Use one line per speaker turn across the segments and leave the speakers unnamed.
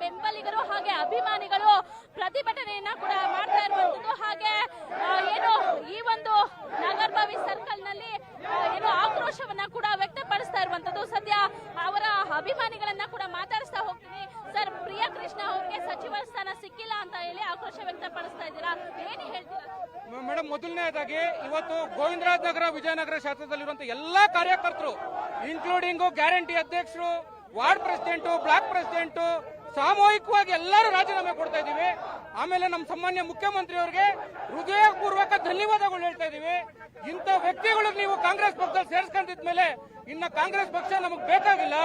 ಬೆಂಬಲಿಗರು ಹಾಗೆ ಅಭಿಮಾನಿಗಳು ಪ್ರತಿಭಟನೆಯನ್ನ ಕೂಡ ಮಾಡ್ತಾ ಇರುವಂತದ್ದು. ಹಾಗೆ ಏನು ಈ ಒಂದು ನಾಗರಬಾವಿ ಸರ್ಕಲ್ ನಲ್ಲಿ ಏನು ಆಕ್ರೋಶವನ್ನ ಕೂಡ ವ್ಯಕ್ತಪಡಿಸ್ತಾ ಇರುವಂತದ್ದು. ಸದ್ಯ ಅವರ ಅಭಿಮಾನಿಗಳನ್ನ ಕೂಡ ಮಾತಾಡಿಸ್ತಾ ಹೋಗ್ತೀನಿ. ಸರ್, ಪ್ರಿಯಾ ಕೃಷ್ಣ ಅವ್ರಿಗೆ ಸಚಿವ ಸ್ಥಾನ ಸಿಕ್ಕಿಲ್ಲ ಅಂತ ಹೇಳಿ ಆಕ್ರೋಶ ವ್ಯಕ್ತಪಡಿಸ್ತಾ ಇದ್ದೀರಾ, ಏನು ಹೇಳ್ತೀರಾ?
ಮೇಡಮ್, ಮೊದಲನೇದಾಗಿ ಇವತ್ತು ಗೋವಿಂದರಾಜ್ ನಗರ ವಿಜಯನಗರ ಕ್ಷೇತ್ರದಲ್ಲಿರುವಂತಹ ಎಲ್ಲಾ ಕಾರ್ಯಕರ್ತರು ಇನ್ಕ್ಲೂಡಿಂಗ್ ಗ್ಯಾರಂಟಿ ಅಧ್ಯಕ್ಷರು, ವಾರ್ಡ್ ಪ್ರೆಸಿಡೆಂಟ್, ಬ್ಲಾಕ್ ಪ್ರೆಸಿಡೆಂಟ್ ಸಾಮೂಹಿಕವಾಗಿ ಎಲ್ಲರೂ ರಾಜೀನಾಮೆ ಕೊಡ್ತಾ ಇದೀವಿ. ಆಮೇಲೆ ನಮ್ಮ ಸಾಮಾನ್ಯ ಮುಖ್ಯಮಂತ್ರಿ ಅವರಿಗೆ ಹೃದಯಪೂರ್ವಕ ಧನ್ಯವಾದಗಳು ಹೇಳ್ತಾ ಇದೀವಿ. ಇಂಥ ವ್ಯಕ್ತಿಗಳಿಗೆ ನೀವು ಕಾಂಗ್ರೆಸ್ ಪಕ್ಷದಲ್ಲಿ ಸೇರಿಸ್ಕೊಂಡಿದ್ಮೇಲೆ ಇನ್ನ ಕಾಂಗ್ರೆಸ್ ಪಕ್ಷ ನಮಗ್ ಬೇಕಾಗಿಲ್ಲ.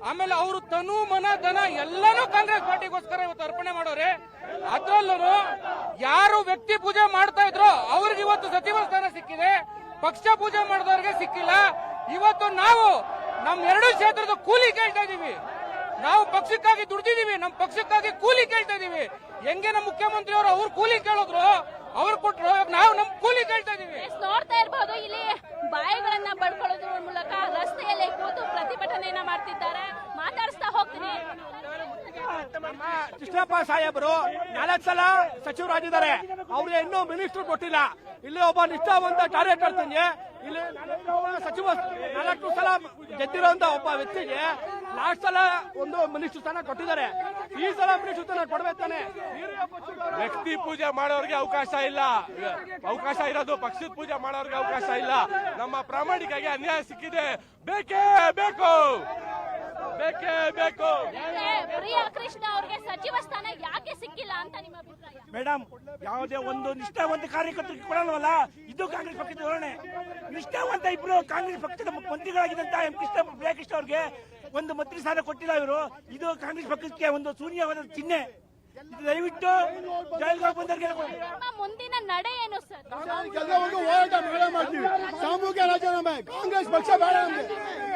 ಆಮೇಲೆ ಅವರು ತನು ಮನ ಧನ ಎಲ್ಲಾನು ಕಾಂಗ್ರೆಸ್ ಪಾರ್ಟಿಗೋಸ್ಕರ ಇವತ್ತು ಅರ್ಪಣೆ ಮಾಡೋರೆ. ಅದ್ರಲ್ಲೂ ಯಾರು ವ್ಯಕ್ತಿ ಪೂಜೆ ಮಾಡ್ತಾ ಇದ್ರು ಅವ್ರಿಗೆ ಇವತ್ತು ಸಚಿವ ಸ್ಥಾನ ಸಿಕ್ಕಿದೆ, ಪಕ್ಷ ಪೂಜೆ ಮಾಡಿದವ್ರಿಗೆ ಸಿಕ್ಕಿಲ್ಲ. ಇವತ್ತು ನಾವು ನಮ್ಮ ಎರಡು ಕ್ಷೇತ್ರದ ಕೂಲಿ ಕೇಳ್ತಾ ಇದೀವಿ. ನಾವು ಪಕ್ಷಕ್ಕಾಗಿ ದುಡ್ದಿದೀವಿ, ನಮ್ಮ ಪಕ್ಷಕ್ಕಾಗಿ ಕೂಲಿ ಕೇಳ್ತಾ ಇದೀವಿ. ಹೆಂಗೆ ನಮ್ಮ ಮುಖ್ಯಮಂತ್ರಿ ಅವರು ಅವ್ರು ಕೂಲಿ ಕೇಳಿದ್ರು, ಅವ್ರು ಕೊಟ್ರು, ನಾವು ನಮ್ ಕೂಲಿ ಕೇಳ್ತಾ ಇದೀವಿ.
ನೋಡ್ತಾ ಇರಬಹುದು, ಇಲ್ಲಿ ಬಾಯಿಗಳನ್ನ ಬಡ್ಕೊಳ್ಳೋದ್ರ ಮೂಲಕ ರಸ್ತೆಯಲ್ಲಿ ಕೂತು ಪ್ರತಿಭಟನೆಯನ್ನ ಮಾಡ್ತಿದ್ದಾರೆ. ಮಾತಾಡಿಸ್ತಾ ಹೋಗ್ತೀನಿ.
ಕೃಷ್ಣಪ್ಪ ಸಾಹೇಬರು 4 ಸಲ ಸಚಿವರಾಗಿದ್ದಾರೆ, ಅವ್ರಿಗೆ ಇನ್ನೂ ಮಿನಿಸ್ಟರ್ ಕೊಟ್ಟಿಲ್ಲ. ಇಲ್ಲಿ ಒಬ್ಬ ನಿಷ್ಠಾವಂತ ಕಾರ್ಯಕರ್ತನಿಗೆ ಇಲ್ಲಿ ಸಚಿವ 4 ಸಲ ಗೆದ್ದಿರುವಂತ ಒಬ್ಬ ವ್ಯಕ್ತಿಗೆ ಲಾಸ್ಟ್ ಸಲ ಒಂದು ಮಿನಿಸ್ಟರ್ ಸ್ಥಾನ ಕೊಟ್ಟಿದ್ದಾರೆ. ಈ ಸಲ ಮಿನಿಸ್ಟರ್ ಸ್ಥಾನ ಕೊಡ್ಬೇಕಾನೆ.
ವ್ಯಕ್ತಿ ಪೂಜೆ ಮಾಡೋರಿಗೆ ಅವಕಾಶ ಇಲ್ಲ, ಅವಕಾಶ ಇರೋದು ಪಕ್ಷದ ಪೂಜೆ ಮಾಡೋರಿಗೆ ಅವಕಾಶ ಇಲ್ಲ. ನಮ್ಮ ಪ್ರಾಮಾಣಿಕವಾಗಿ ಅನ್ಯಾಯ ಸಿಕ್ಕಿದೆ, ಬೇಕೇ ಬೇಕು, ಬೇಕೇ ಬೇಕು.
ಪ್ರಿಯಾ ಕೃಷ್ಣ ಅವರಿಗೆ ಸಚಿವ ಸ್ಥಾನ ಯಾಕೆ ಸಿಕ್ಕಿಲ್ಲ ಅಂತ ನಿಮ್ಮ ಅಭಿಪ್ರಾಯ?
ಮೇಡಮ್, ಯಾವುದೇ ಒಂದು ನಿಷ್ಠಾವಂತ ಕಾರ್ಯಕರ್ತರಿಗೆ ಕೊಡಲ್ವಲ್ಲ, ಇದು ಕಾಂಗ್ರೆಸ್ ಪಕ್ಷದ ಧೋರಣೆ. ನಿಷ್ಠಾವಂತ ಇಬ್ರು ಕಾಂಗ್ರೆಸ್ ಪಕ್ಷದ ಮಂತ್ರಿಗಳಾಗಿದ್ದಂತ ಪ್ರಿಯಾ ಕೃಷ್ಣ ಅವ್ರಿಗೆ ಒಂದು ಮಂತ್ರಿ ಸ್ಥಾನ ಕೊಟ್ಟಿಲ್ಲ ಇವರು. ಇದು ಕಾಂಗ್ರೆಸ್ ಪಕ್ಷಕ್ಕೆ ಒಂದು ಶೂನ್ಯವಾದ ಚಿಹ್ನೆ. ದಯವಿಟ್ಟು ಜೈಲ್ಗೆ ಬಂದವರಿಗೆ
ಮುಂದಿನ ನಡೆ ಏನು ಸರ್?
ಕೆಲವರೆಗೂ ಹೋರಾಟ ಮಾಡೇ ಮಾಡ್ತೀವಿ. ಸಾಮೂಹಿಕ ರಾಜೀನಾಮೆ. ಕಾಂಗ್ರೆಸ್ ಪಕ್ಷ ಬೇಡ,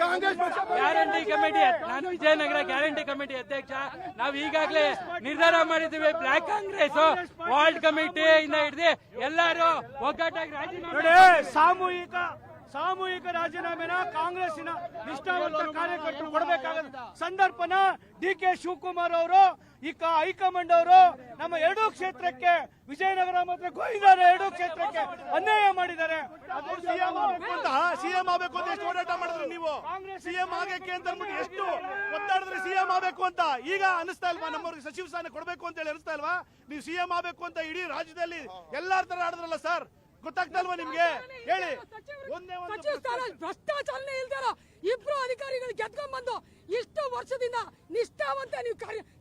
ಕಾಂಗ್ರೆಸ್ ಪಕ್ಷ.
ಗ್ಯಾರಂಟಿ ಕಮಿಟಿ, ನಾನು ವಿಜಯನಗರ ಗ್ಯಾರಂಟಿ ಕಮಿಟಿ ಅಧ್ಯಕ್ಷ. ನಾವು ಈಗಾಗಲೇ ನಿರ್ಧಾರ ಮಾಡಿದ್ದೀವಿ, ಬ್ಲಾಕ್ ಕಾಂಗ್ರೆಸ್ ವಾರ್ಡ್ ಕಮಿಟಿ ಇಂದ ಹಿಡಿದು ಎಲ್ಲರೂ ಒಗ್ಗಟ್ಟಾಗಿ ರಾಜೀನಾಮೆ
ಸಾಮೂಹಿಕ ರಾಜೀನಾಮೆನ ಕಾಂಗ್ರೆಸ್ಸಿನ ನಿಷ್ಠಾವಂತ ಕಾರ್ಯಕರ್ತರು ಕೊಡಬೇಕಾದ ಸಂದರ್ಭನ ಡಿ.ಕೆ. ಶಿವಕುಮಾರ್ ಅವರು ಹೈಕಮಾಂಡ್ ಅವರು ನಮ್ಮ 2 ಕ್ಷೇತ್ರಕ್ಕೆ, ವಿಜಯನಗರ ಮತ್ತು ಗೋವಿಂದರ 2 ಕ್ಷೇತ್ರಕ್ಕೆ ಅನ್ಯಾಯ ಮಾಡಿದ್ದಾರೆ.
ಸಿಎಂ ಆಗಬೇಕು ಅಂತ ಎಷ್ಟು ಹೋರಾಟ ಮಾಡಿದ್ರು ನೀವು? ಸಿಎಂ ಆಗಕ್ಕೆ ಅಂತ ಅಂದ್ಬಿಟ್ಟು ಎಷ್ಟು ಒತ್ತಾಡಿದ್ರೆ ಸಿಎಂ ಆಗಬೇಕು ಅಂತ ಈಗ ಅನಿಸ್ತಾ ಇಲ್ವಾ? ನಮ್ಮವ್ರಿಗೆ ಸಚಿವ ಸ್ಥಾನ ಕೊಡಬೇಕು ಅಂತ ಹೇಳಿ ಅನಿಸ್ತಾ ಇಲ್ವಾ? ನೀವು ಸಿಎಂ ಆಗಬೇಕು ಅಂತ ಇಡೀ ರಾಜ್ಯದಲ್ಲಿ ಎಲ್ಲಾರ ತರ ಆಡಿದ್ರಲ್ಲ ಸರ್, ಗೊತ್ತಾಗ್ತಲ್ವಾ ನಿಮ್ಗೆ? ಹೇಳಿ.
ಸಚಿವ ಸ್ಥಾನ ಭ್ರಷ್ಟಾಚಾರನೇ ಇಲ್ದಾರ ಇಬ್ರು ಅಧಿಕಾರಿಗಳು ಗೆದ್ಕೊಂಡ್ ಬಂದು ಇಷ್ಟು ವರ್ಷದಿಂದ ನಿಷ್ಠಾವಂತ ನೀವು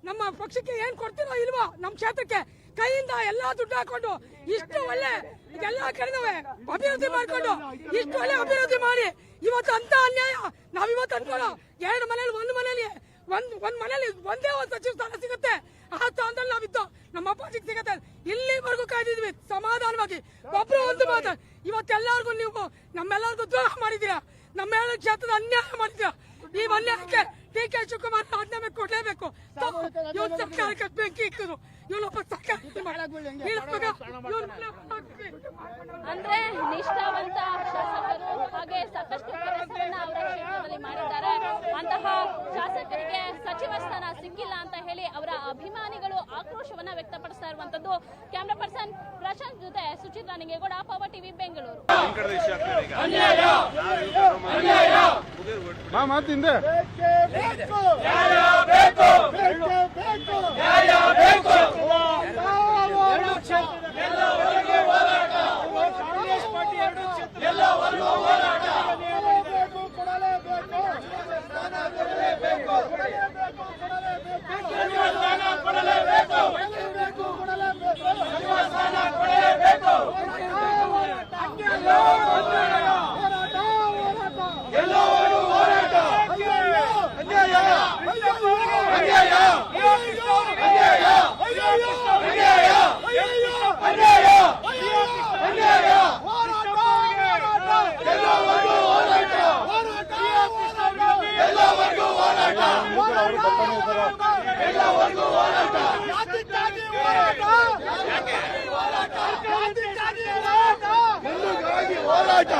ನಮ್ಮ ಪಕ್ಷಕ್ಕೆ ಏನ್ ಕೊಡ್ತೀರೋ ಇಲ್ವಾ, ನಮ್ಮ ಕ್ಷೇತ್ರಕ್ಕೆ ಕೈಯಿಂದ ಎಲ್ಲಾ ದುಡ್ಡು ಹಾಕೊಂಡು ಇಷ್ಟು ಒಳ್ಳೆ ಎಲ್ಲಾ ಕಡೆನವೆ ಅಭಿವೃದ್ಧಿ ಮಾಡ್ಕೊಂಡು ಇಷ್ಟು ಒಳ್ಳೆ ಅಭಿವೃದ್ಧಿ ಮಾಡಿ ಇವತ್ತು ಅಂತ ಅನ್ಯಾಯ ನಾವಿವತ್ತು ಅನ್ಕೊಳ್ಳೋ 2 ಮನೇಲಿ ಒಂದ್ ಮನೇಲಿ ಒಂದೇ ಒಂದು ಸಚಿವ ಸ್ಥಾನ ಸಿಗುತ್ತೆ. ಆ ಸ್ಥಾನದಲ್ಲಿ ನಾವಿದ್ದು ನಮ್ಮ ಅಪ್ಪಾಜಿಗೆ ಸಿಗತ್ತೆ. ಇಲ್ಲಿವರೆಗೂ ಕಾಯ್ದಿದ್ವಿ ಸಮಾಧಾನವಾಗಿ. ಒಬ್ರು ಒಂದು ಮಾತು, ಇವತ್ತೆಲ್ಲರಿಗೂ ನೀವು ನಮ್ಮೆಲ್ಲರಿಗೂ ದ್ರೋಹ ಮಾಡಿದೀರಾ, ನಮ್ಮ ಕ್ಷೇತ್ರದ ಅನ್ಯಾಯ ಮಾಡಿದೀರಾ. ಈ ಅನ್ಯಾಯಕ್ಕೆ ಡಿ.ಕೆ. ಶಿವಕುಮಾರ್ ರಾಜೀನಾಮೆ ಕೊಡಲೇಬೇಕು. ಇವ್ರು ಸರ್ಕಾರಕ್ಕೆ ಬೆಂಕಿ ಇಕ್ಕಿದ್ರು, ಇವನೊಬ್ಬ ಸರ್ಕಾರ
ಅಂದ್ರೆ ನಿಷ್ಠಾವಂತ ಶಾಸಕರು ಹಾಗೆ ಸಾಕಷ್ಟು ಕೆಲಸವನ್ನ ಅವರ ಕ್ಷೇತ್ರದಲ್ಲಿ ಮಾಡಿದ್ದಾರೆ. ಅಂತಹ ಶಾಸಕರಿಗೆ ಸಚಿವ ಸ್ಥಾನ ಸಿಕ್ಕಿಲ್ಲ ಅಂತ ಹೇಳಿ ಅವರ ಅಭಿಮಾನಿಗಳು ಆಕ್ರೋಶವನ್ನ ವ್ಯಕ್ತಪಡಿಸ್ತಾ ಇರುವಂತದ್ದು. ಕ್ಯಾಮರಾ ಪರ್ಸನ್ ಪ್ರಶಾಂತ್ ಜೊತೆ ಸುಚಿತ್ರಾ ನಿಂಗೇಗೌಡ, ಪವರ್ ಟಿವಿ, ಬೆಂಗಳೂರು.
ಹೋರಾಟ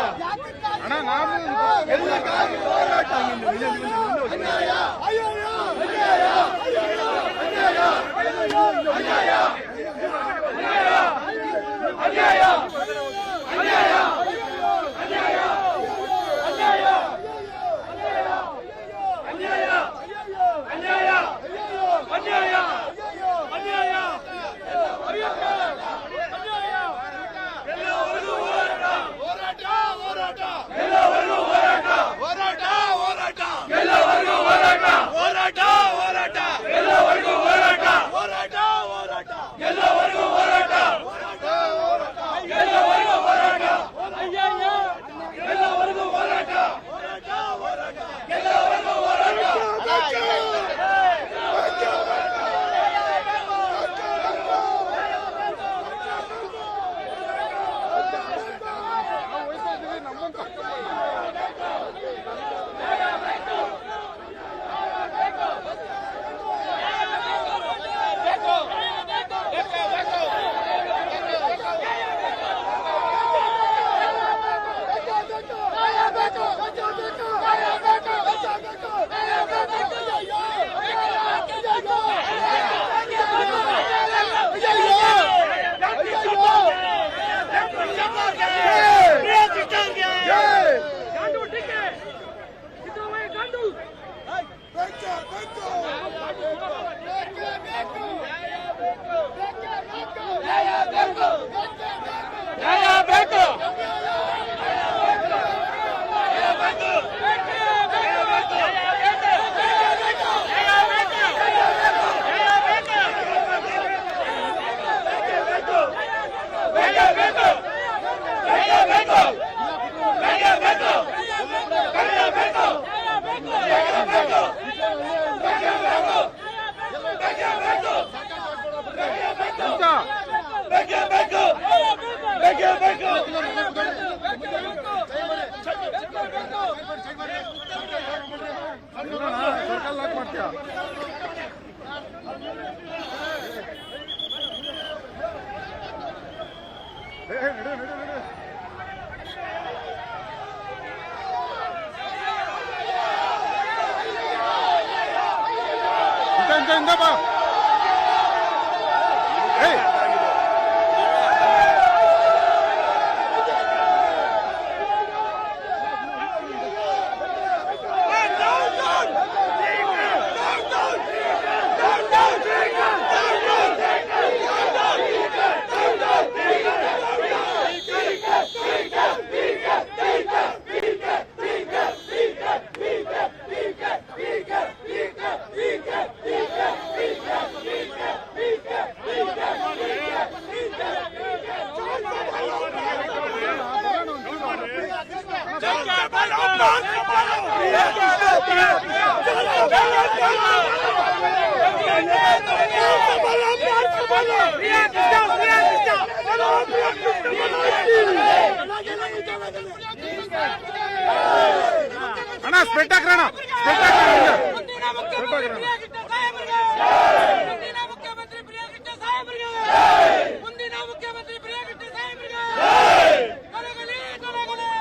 ಅಣ್ಣ ಸ್ಪ್ರೆಡ್ ಹಾಕ್ರಣ
ಮುಂದಿನ ಮುಖ್ಯಮಂತ್ರಿ ಪ್ರಿಯಾಕೃಷ್ಣ ಸಾಹೇಬ್ರಿಗೆ ಮುಂದಿನ ಮುಖ್ಯಮಂತ್ರಿ ಪ್ರಿಯಾಕೃಷ್ಣ ಸಾಹೇಬ್ರಿಗೆ ತೊಲಗಲಿ ತೊಲಗಲಿ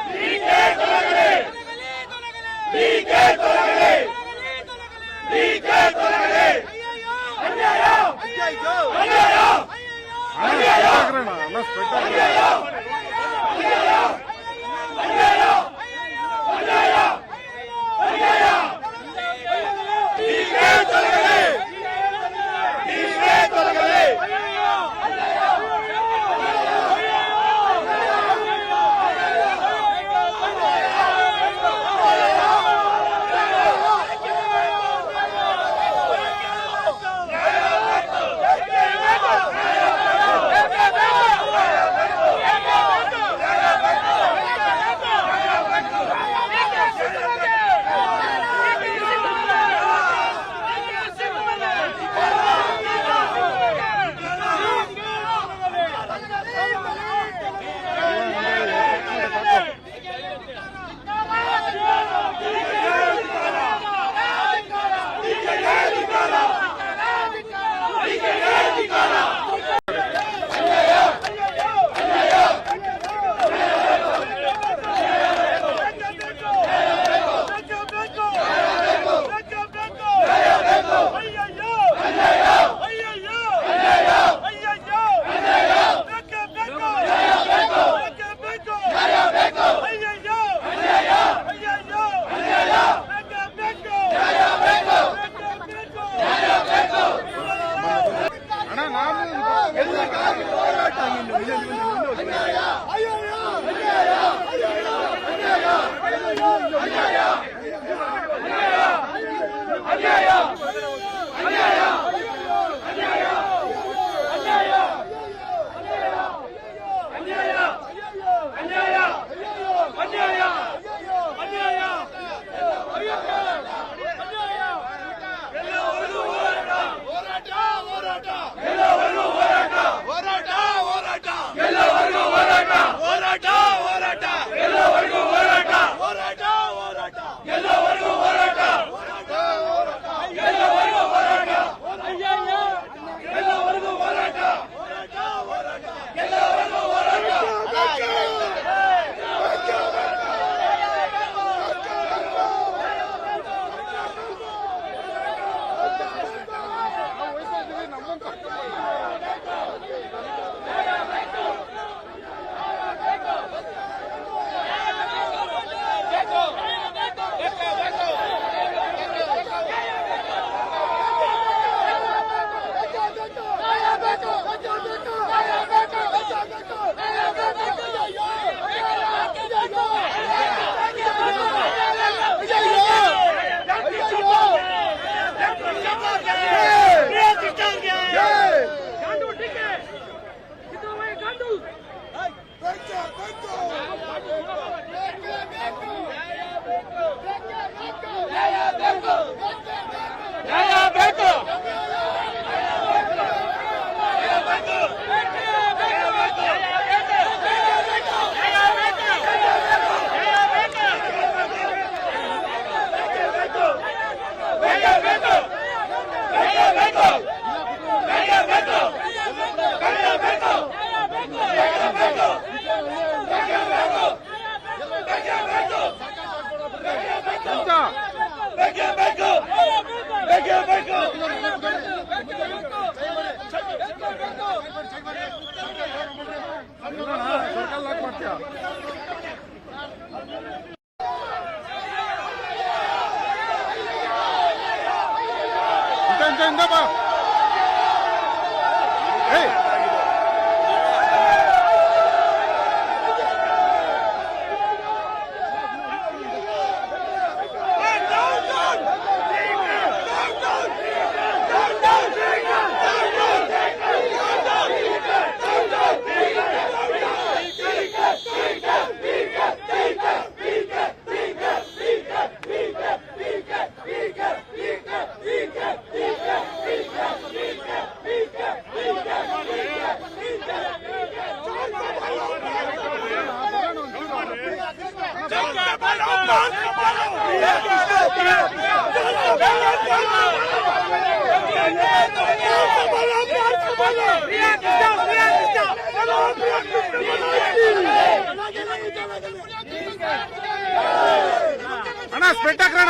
ಅಣ್ಣ ಸ್ಪೆಟ್ ಹಾಕೋಣ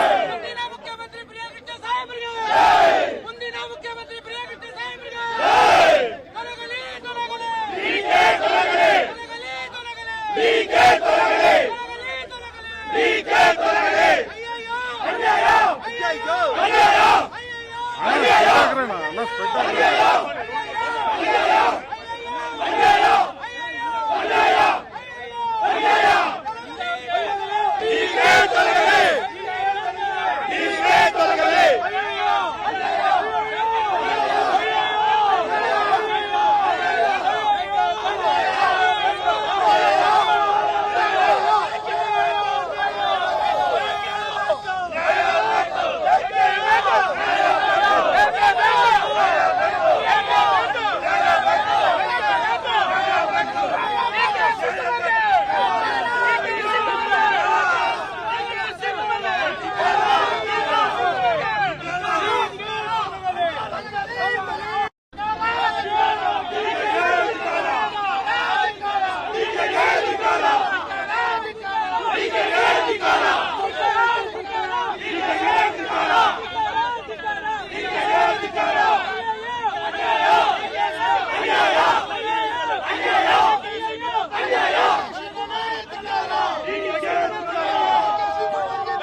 ಮುಂದಿನ ಮುಖ್ಯಮಂತ್ರಿ ಪ್ರಿಯಾಂಕೃಷ್ಣ ಸಾಹೇಬರಿಗೆ ಮುಂದಿನ ಮುಖ್ಯಮಂತ್ರಿ ಪ್ರಿಯಾಂಕೃಷ್ಣ ಸಾಹೇಬರಿಗೆ ತೊಲಗಲಿ ತೊಲಗಲಿ
ಅಣ್ಣ ಸ್ಪೆಟ್ ಹಾಕೋಣ